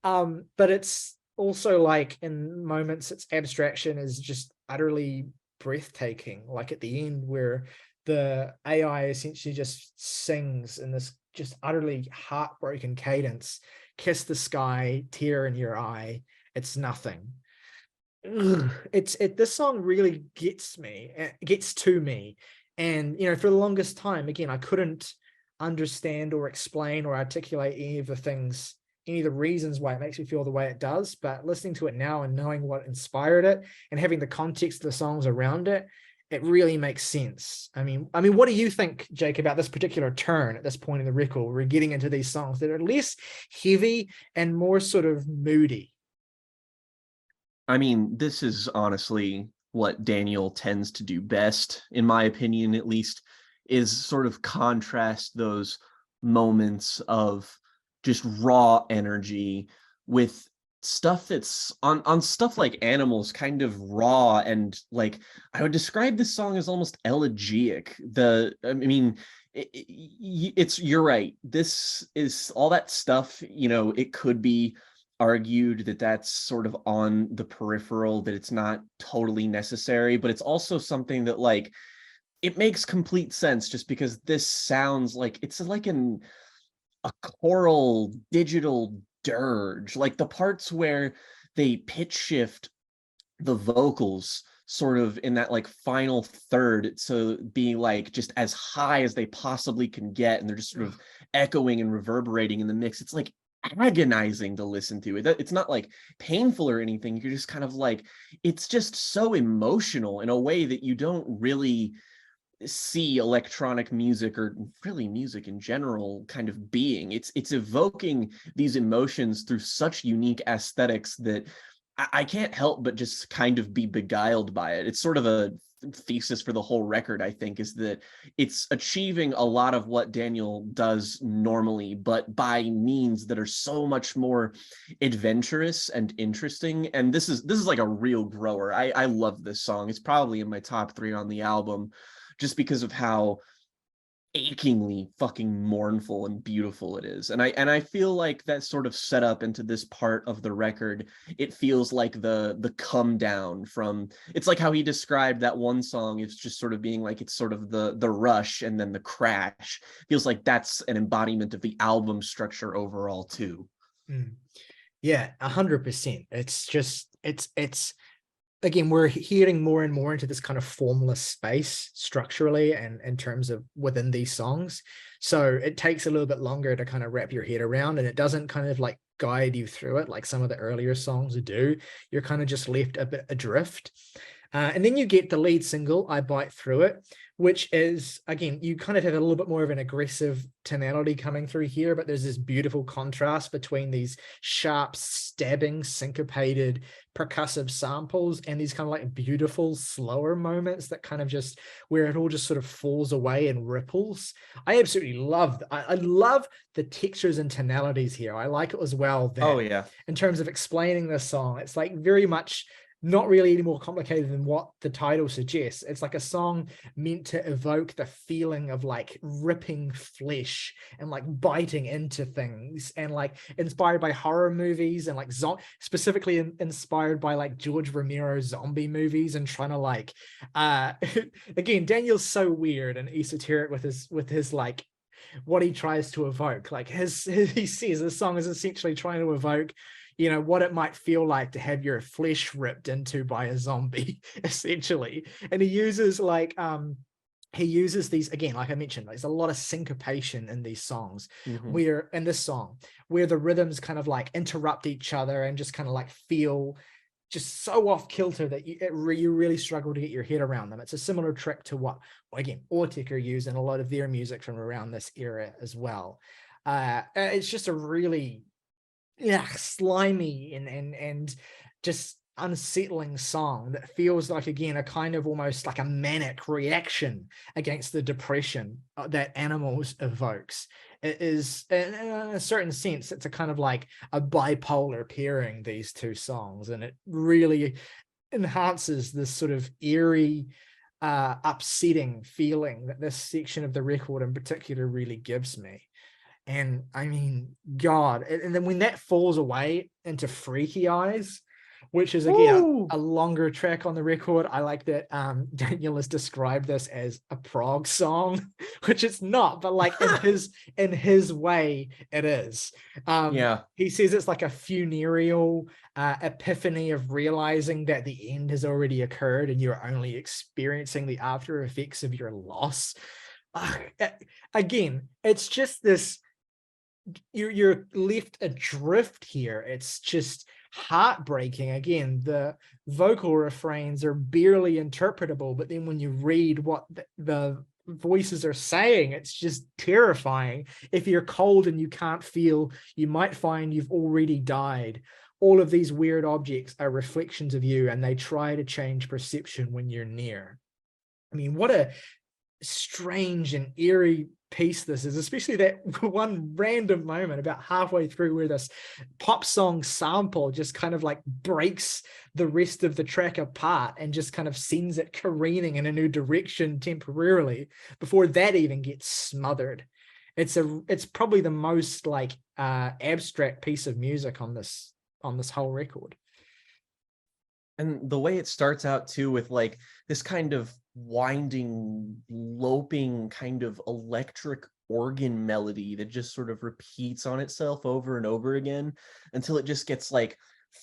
But it's also, like, in moments, its abstraction is just utterly breathtaking, like at the end where the AI essentially just sings in this just utterly heartbroken cadence, "Kiss the sky, tear in your eye, it's nothing." This song really gets to me. And, for the longest time, again, I couldn't understand or explain or articulate any of the reasons why it makes me feel the way it does. But listening to it now and knowing what inspired it and having the context of the songs around it, it really makes sense. I mean, what do you think, Jake, about this particular turn at this point in the record? We're getting into these songs that are less heavy and more sort of moody. I mean, this is honestly what Daniel tends to do best, in my opinion, at least, is sort of contrast those moments of just raw energy with stuff that's on stuff like Animals, kind of raw, and like I would describe this song as almost elegiac. I mean, it's you're right. This is all that stuff, it could be argued that that's sort of on the peripheral, that it's not totally necessary, but it's also something that like it makes complete sense, just because this sounds like it's like a choral digital dirge, like the parts where they pitch shift the vocals sort of in that like final third, so being like just as high as they possibly can get, and they're just sort of echoing and reverberating in the mix. It's like agonizing to listen to. It's not like painful or anything. You're just kind of like, it's just so emotional in a way that you don't really see electronic music, or really music in general, kind of being. It's evoking these emotions through such unique aesthetics that I can't help but just kind of be beguiled by it. It's sort of a thesis for the whole record, I think, is that it's achieving a lot of what Daniel does normally, but by means that are so much more adventurous and interesting. And this is like a real grower. I love this song. It's probably in my top 3 on the album, just because of how achingly fucking mournful and beautiful it is. And I feel like that sort of set up into this part of the record. It feels like the come down from, it's like how he described that one song. It's just sort of being like, it's sort of the rush and then the crash. Feels like that's an embodiment of the album structure overall too. Yeah, 100%. It's just it's again, we're hearing more and more into this kind of formless space structurally and in terms of within these songs. So it takes a little bit longer to kind of wrap your head around, and it doesn't kind of like guide you through it like some of the earlier songs do. You're kind of just left a bit adrift. And then you get the lead single, I Bite Through It, which is, again, you kind of have a little bit more of an aggressive tonality coming through here, but there's this beautiful contrast between these sharp, stabbing, syncopated, percussive samples and these kind of like beautiful, slower moments that kind of just, where it all just sort of falls away and ripples. I absolutely love, I love the textures and tonalities here. I like it as well that, Oh yeah, in terms of explaining this song, it's like very much not really any more complicated than what the title suggests. It's like a song meant to evoke the feeling of like ripping flesh and like biting into things, and like inspired by horror movies, and like specifically inspired by like George Romero zombie movies, and trying to like again, Daniel's so weird and esoteric with his like what he tries to evoke. Like he says this song is essentially trying to evoke, what it might feel like to have your flesh ripped into by a zombie, essentially. And he uses these, again, like I mentioned, there's a lot of syncopation in these songs, where in this song, where the rhythms kind of like interrupt each other and just kind of like feel just so off kilter that you really struggle to get your head around them. It's a similar trick to what, again, Autechre use in a lot of their music from around this era as well. It's just a really slimy and just unsettling song that feels like, again, a kind of almost like a manic reaction against the depression that Animals evokes. It is, in a certain sense, it's a kind of like a bipolar pairing, these two songs, and it really enhances this sort of eerie, upsetting feeling that this section of the record in particular really gives me. And I mean, God, and then when that falls away into Freaky Eyes, which is again a longer track on the record, I like that Daniel has described this as a prog song, which it's not, but like in his way, it is. yeah. He says it's like a funereal epiphany of realizing that the end has already occurred and you're only experiencing the after effects of your loss. Again, it's just this. You're left adrift here. It's just heartbreaking. Again, the vocal refrains are barely interpretable, but then when you read what the voices are saying, it's just terrifying. If you're cold and you can't feel, you might find you've already died. All of these weird objects are reflections of you, and they try to change perception when you're near. I mean, what a strange and eerie piece this is, especially that one random moment about halfway through where this pop song sample just kind of like breaks the rest of the track apart and just kind of sends it careening in a new direction temporarily before that even gets smothered. It's probably the most like abstract piece of music on this whole record. And the way it starts out too with like this kind of winding, loping kind of electric organ melody that just sort of repeats on itself over and over again until it just gets like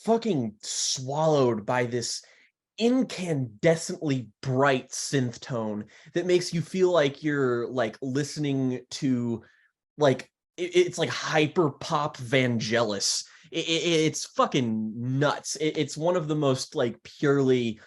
fucking swallowed by this incandescently bright synth tone that makes you feel like you're like listening to like it's like hyper pop Vangelis. It's fucking nuts. It's one of the most like purely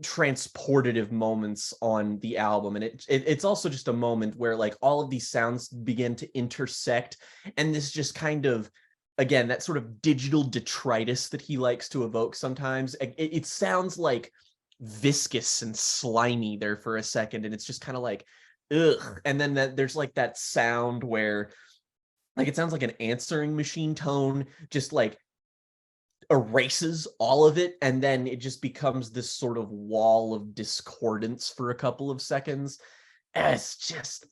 transportative moments on the album, and it's also just a moment where like all of these sounds begin to intersect, and this just kind of, again, that sort of digital detritus that he likes to evoke sometimes. It sounds like viscous and slimy there for a second, and it's just kind of like ugh. And then there's like that sound where like it sounds like an answering machine tone just like erases all of it, and then it just becomes this sort of wall of discordance for a couple of seconds. It's just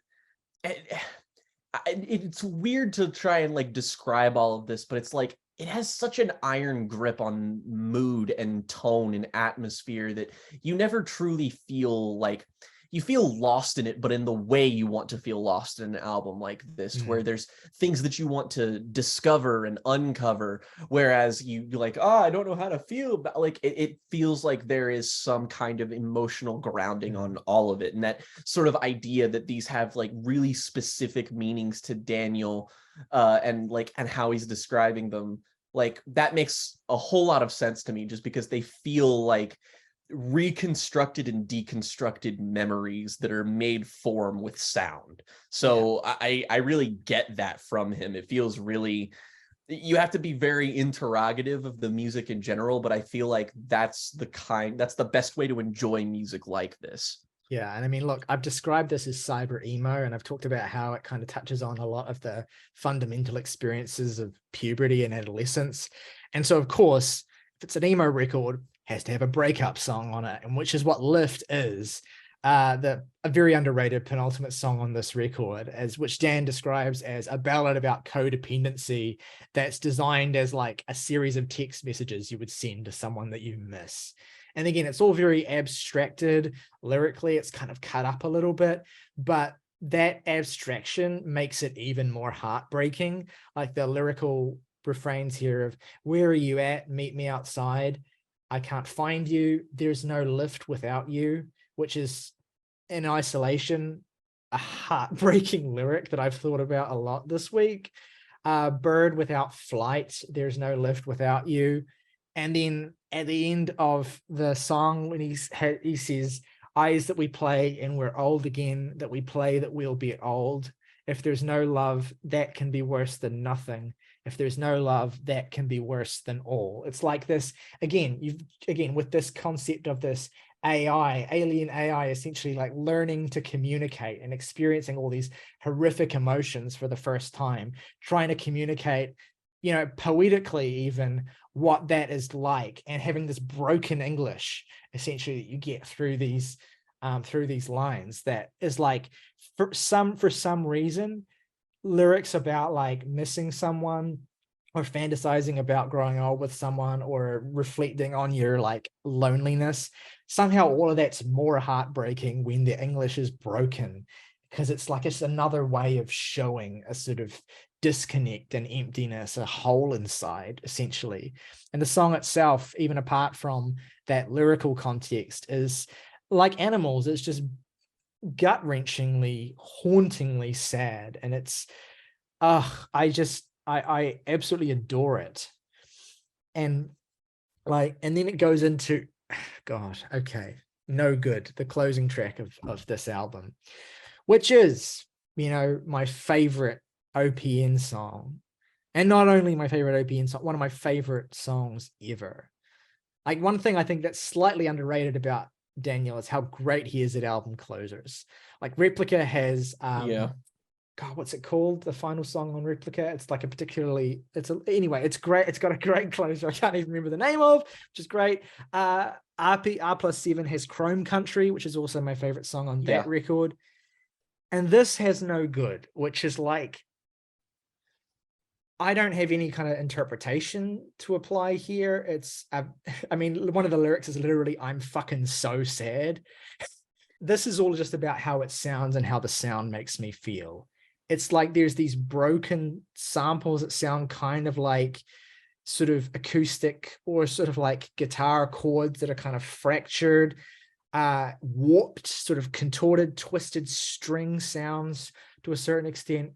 it's weird to try and like describe all of this, but it's like it has such an iron grip on mood and tone and atmosphere that you never truly feel like you feel lost in it, but in the way you want to feel lost in an album like this, where there's things that you want to discover and uncover, whereas you're like, oh, I don't know how to feel, but like it feels like there is some kind of emotional grounding on all of it. And that sort of idea that these have like really specific meanings to Daniel, and how he's describing them, like that makes a whole lot of sense to me, just because they feel like reconstructed and deconstructed memories that are made form with sound. So I really get that from him. It feels really, you have to be very interrogative of the music in general, but I feel like that's the best way to enjoy music like this. Yeah, and I mean, look, I've described this as cyber-emo, and I've talked about how it kind of touches on a lot of the fundamental experiences of puberty and adolescence. And so, of course, if it's an emo record, has to have a breakup song on it, and which is what Lift is. A very underrated penultimate song on this record, which Dan describes as a ballad about codependency that's designed as like a series of text messages you would send to someone that you miss. And again, it's all very abstracted lyrically. It's kind of cut up a little bit, but that abstraction makes it even more heartbreaking. Like the lyrical refrains here of, where are you at? Meet me outside. I can't find you. There's no lift without you, which is in isolation a heartbreaking lyric that I've thought about a lot this week. Bird without flight. There's no lift without you. And then at the end of the song, when he says, eyes that we play and we're old again, that we play that we'll be old. If there's no love, that can be worse than nothing. If there's no love, that can be worse than all. It's like this, again, with this concept of this alien AI, essentially like learning to communicate and experiencing all these horrific emotions for the first time, trying to communicate, poetically even, what that is like, and having this broken English, essentially, that you get through these lines, that is like, for some reason, lyrics about like missing someone or fantasizing about growing old with someone or reflecting on your like loneliness, somehow all of that's more heartbreaking when the English is broken, because it's like it's another way of showing a sort of disconnect and emptiness, a hole inside, essentially. And the song itself, even apart from that lyrical context, is like Animals. It's just gut-wrenchingly, hauntingly sad, and it's I absolutely adore it. And then it goes into God, okay. No good. The closing track of this album, which is, my favorite OPN song. And not only my favorite OPN song, one of my favorite songs ever. Like, one thing I think that's slightly underrated about Daniel is how great he is at album closers. Like, Replica has Yeah. God, what's it called? The final song on Replica. It's like a particularly, anyway, it's great. It's got a great closer. I can't even remember the name of, which is great. R+7 has Chrome Country, which is also my favorite song on that record. And this has No Good, which is like, I don't have any kind of interpretation to apply here. It's, I mean, one of the lyrics is literally, I'm fucking so sad. This is all just about how it sounds and how the sound makes me feel. It's like there's these broken samples that sound kind of like sort of acoustic or sort of like guitar chords that are kind of fractured, warped, sort of contorted, twisted string sounds to a certain extent.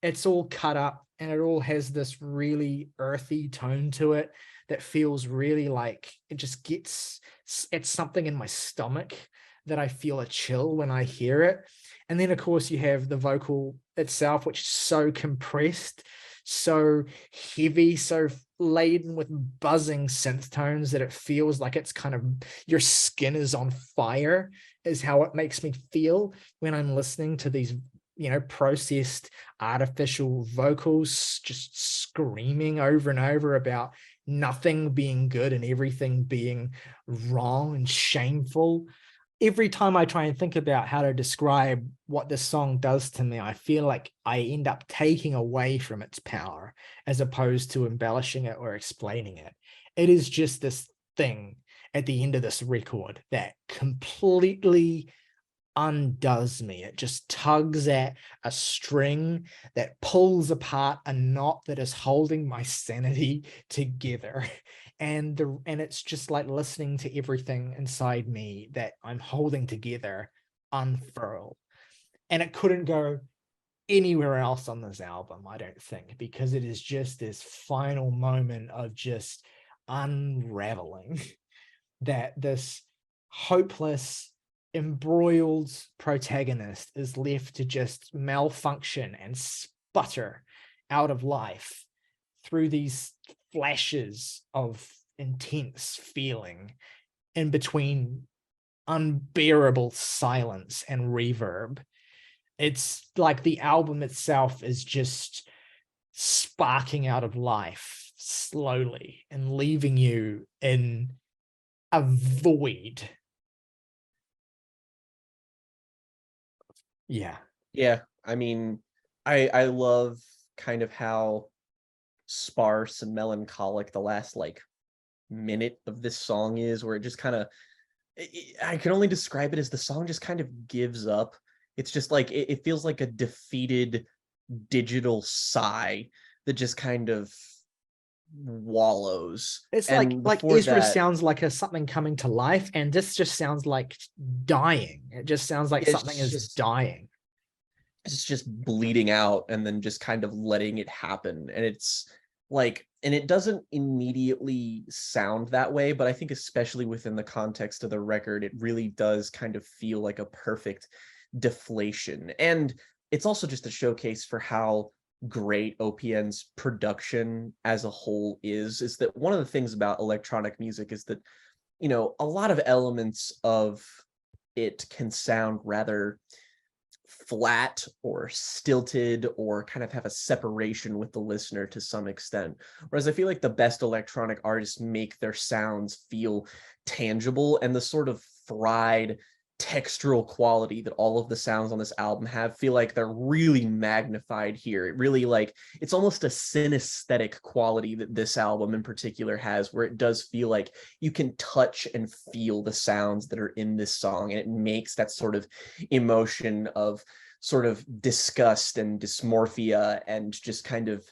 It's all cut up and it all has this really earthy tone to it that feels really like it just gets, it's something in my stomach that I feel a chill when I hear it. And then, of course, you have the vocal itself, which is so compressed, so heavy, so laden with buzzing synth tones that it feels like it's kind of, your skin is on fire, is how it makes me feel when I'm listening to these, processed artificial vocals just screaming over and over about nothing being good and everything being wrong and shameful. Every time I try and think about how to describe what this song does to me, I feel like I end up taking away from its power as opposed to embellishing it or explaining it. It is just this thing at the end of this record that completely undoes me. It just tugs at a string that pulls apart a knot that is holding my sanity together. And it's just like listening to everything inside me that I'm holding together unfurl. And it couldn't go anywhere else on this album, I don't think, because it is just this final moment of just unraveling that this hopeless, embroiled protagonist is left to just malfunction and sputter out of life through these flashes of intense feeling in between unbearable silence and reverb. It's like the album itself is just sparking out of life slowly and leaving you in a void. Yeah. I mean, I love kind of how sparse and melancholic the last like minute of this song is, where it just kind of, I can only describe it as the song just kind of gives up. It's just like it feels like a defeated digital sigh that just kind of wallows. It's And like before Ezra that, sounds like something coming to life, and this just sounds like dying. It just sounds like something is dying. It's just bleeding out and then just kind of letting it happen. And it's like, and it doesn't immediately sound that way, but I think especially within the context of the record, it really does kind of feel like a perfect deflation. And it's also just a showcase for how great OPN's production as a whole is that one of the things about electronic music is that, a lot of elements of it can sound rather flat or stilted or kind of have a separation with the listener to some extent. Whereas I feel like the best electronic artists make their sounds feel tangible, and the sort of fried textural quality that all of the sounds on this album have feel like they're really magnified here. It really, like, it's almost a synesthetic quality that this album in particular has, where it does feel like you can touch and feel the sounds that are in this song, and it makes that sort of emotion of sort of disgust and dysmorphia and just kind of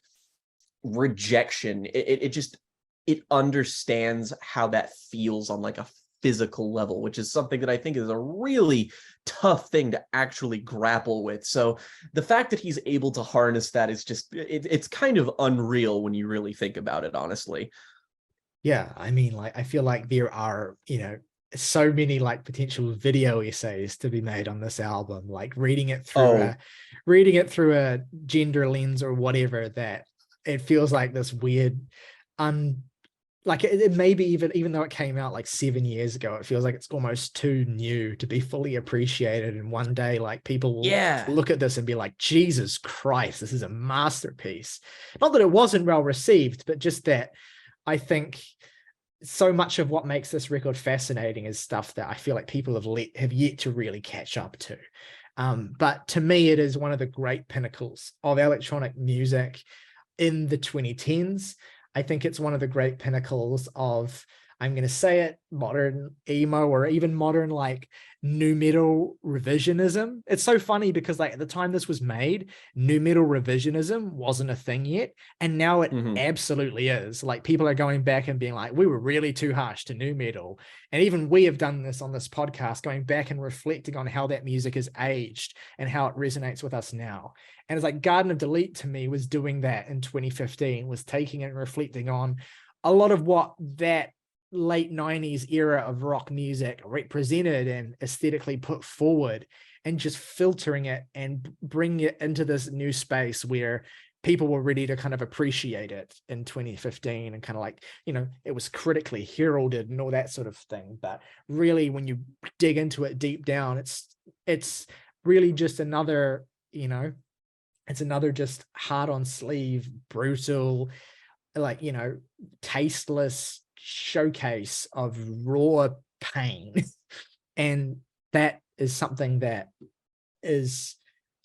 rejection. It understands how that feels on like a physical level, which is something that I think is a really tough thing to actually grapple with. So the fact that he's able to harness that is just, it's kind of unreal when you really think about it, honestly. Yeah, I mean, like, I feel like there are, so many like potential video essays to be made on this album, like Oh, reading it through a gender lens or whatever, that it feels like this weird un like it maybe even though it came out like 7 years ago, it feels like it's almost too new to be fully appreciated. And one day, like, people will yeah. look at this and be like, Jesus Christ, this is a masterpiece. Not that it wasn't well received, but just that I think so much of what makes this record fascinating is stuff that I feel like people have yet to really catch up to. But to me, it is one of the great pinnacles of electronic music in the 2010s. I think it's one of the great pinnacles of, I'm going to say it, modern emo, or even modern like nu metal revisionism. It's so funny because like at the time this was made, nu metal revisionism wasn't a thing yet, and now it Mhm. absolutely is. Like, people are going back and being like, we were really too harsh to nu metal. And even we have done this on this podcast, going back and reflecting on how that music has aged and how it resonates with us now. And it's like Garden of Delete to me was doing that in 2015, was taking and reflecting on a lot of what that late 90s era of rock music represented and aesthetically put forward, and just filtering it and bringing it into this new space where people were ready to kind of appreciate it in 2015, and kind of like, it was critically heralded and all that sort of thing. But really, when you dig into it deep down, it's really just another, it's another just hard on sleeve, brutal, like, tasteless showcase of raw pain. And that is something that is,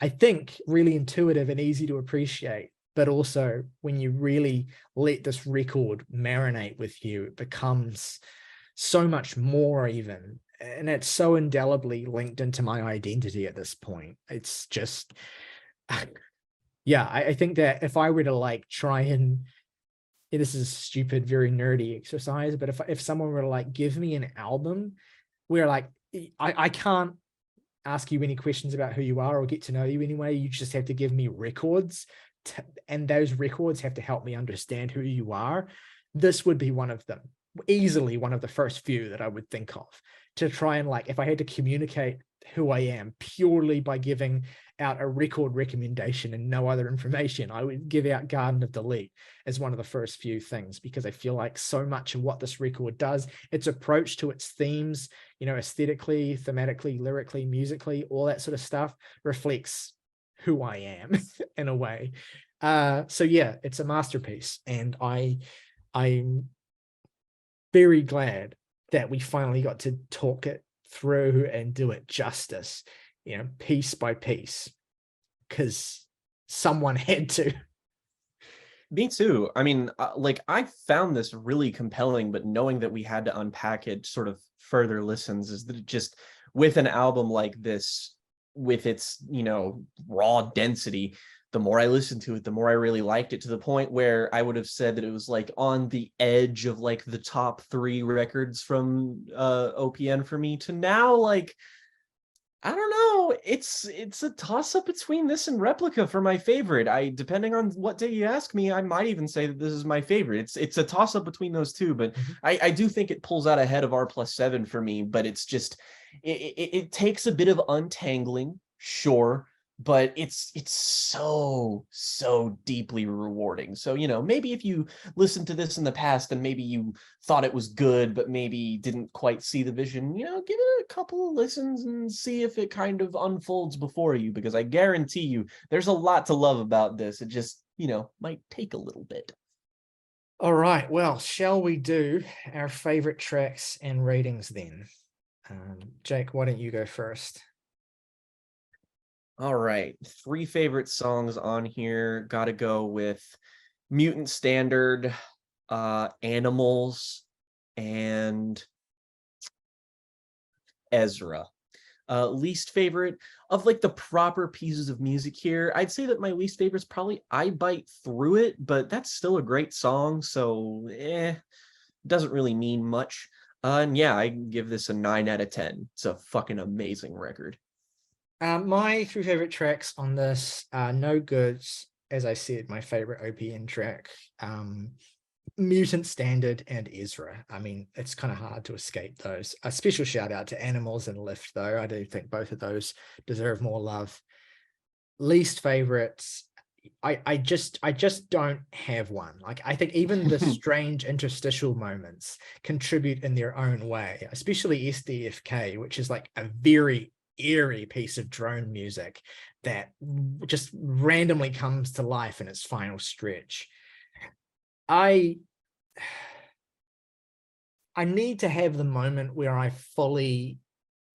I think, really intuitive and easy to appreciate. But also, when you really let this record marinate with you, it becomes so much more even. And it's so indelibly linked into my identity at this point. It's just, yeah, I think that if I were to like try and, this is a stupid, very nerdy exercise, but if someone were to like give me an album where like I can't ask you any questions about who you are or get to know you anyway, you just have to give me records, and those records have to help me understand who you are, this would be one of them. Easily one of the first few that I would think of, to try and, like, if I had to communicate who I am purely by giving out a record recommendation and no other information, I would give out Garden of Delete as one of the first few things, because I feel like so much of what this record does, its approach to its themes, aesthetically, thematically, lyrically, musically, all that sort of stuff, reflects who I am in a way. So yeah, it's a masterpiece, and I'm very glad that we finally got to talk it through and do it justice, piece by piece, because someone had to. Me too. I mean, like, I found this really compelling, but knowing that we had to unpack it sort of further listens is that it just, with an album like this, with its, raw density, the more I listened to it, the more I really liked it, to the point where I would have said that it was like on the edge of like the top 3 records from OPN for me, to now like, I don't know. It's a toss up between this and Replica for my favorite. Depending on what day you ask me, I might even say that this is my favorite. It's a toss up between those two, but Mhm. I do think it pulls out ahead of R+7 for me. But it's just, it takes a bit of untangling, sure, but it's so deeply rewarding. So, maybe if you listened to this in the past and maybe you thought it was good, but maybe didn't quite see the vision, give it a couple of listens and see if it kind of unfolds before you, because I guarantee you there's a lot to love about this. It just, might take a little bit. All right, well, shall we do our favorite tracks and ratings then? Jake, why don't you go first? All right. 3 favorite songs on here. Gotta go with Mutant Standard, Animals, and Ezra. Least favorite of like the proper pieces of music here, I'd say that my least favorite is probably I Bite Through It, but that's still a great song, so doesn't really mean much. And yeah, I give this a 9 out of 10. It's a fucking amazing record. My 3 favorite tracks on this are No Goods, as I said, my favorite OPN track. Mutant Standard and Ezra. I mean, it's kind of hard to escape those. A special shout out to Animals and Lift, though. I do think both of those deserve more love. Least favorites. I just don't have one. Like, I think even the strange interstitial moments contribute in their own way, especially SDFK, which is like a very eerie piece of drone music that just randomly comes to life in its final stretch. I need to have the moment where I fully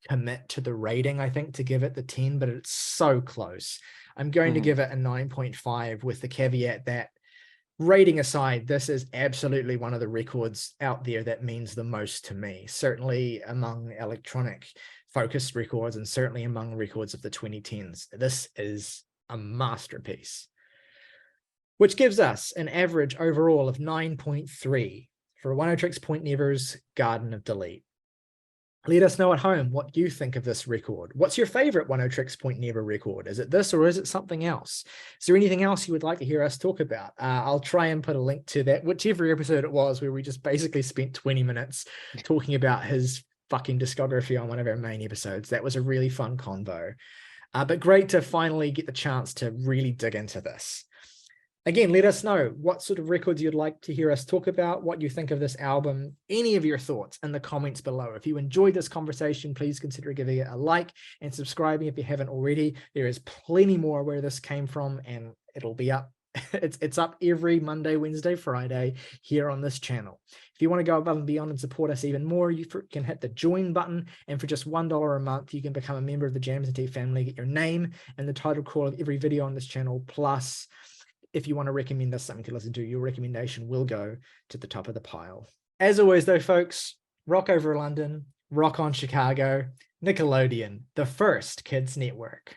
commit to the rating, I think, to give it the 10, but it's so close. I'm going to give it a 9.5 with the caveat that, rating aside, this is absolutely one of the records out there that means the most to me, certainly among electronic focused records and certainly among records of the 2010s. This is a masterpiece, which gives us an average overall of 9.3 for Oneohtrix Point Never's Garden of Delete. Let us know at home what you think of this record. What's your favorite Oneohtrix Point Never record? Is it this or is it something else? Is there anything else you would like to hear us talk about? I'll try and put a link to that, whichever episode it was, where we just basically spent 20 minutes talking about his fucking discography on one of our main episodes. That was a really fun convo. But great to finally get the chance to really dig into this. Again, let us know what sort of records you'd like to hear us talk about, what you think of this album, any of your thoughts in the comments below. If you enjoyed this conversation, please consider giving it a like and subscribing if you haven't already. There is plenty more where this came from, and it'll be up. It's up every Monday, Wednesday, Friday here on this channel. If you want to go above and beyond and support us even more, you can hit the join button, and for just $1 a month, you can become a member of the Jams and Tea family, get your name and the title call of every video on this channel, plus if you want to recommend us something to listen to, your recommendation will go to the top of the pile. As always, though, folks, rock over London, rock on Chicago, Nickelodeon, the first kids network.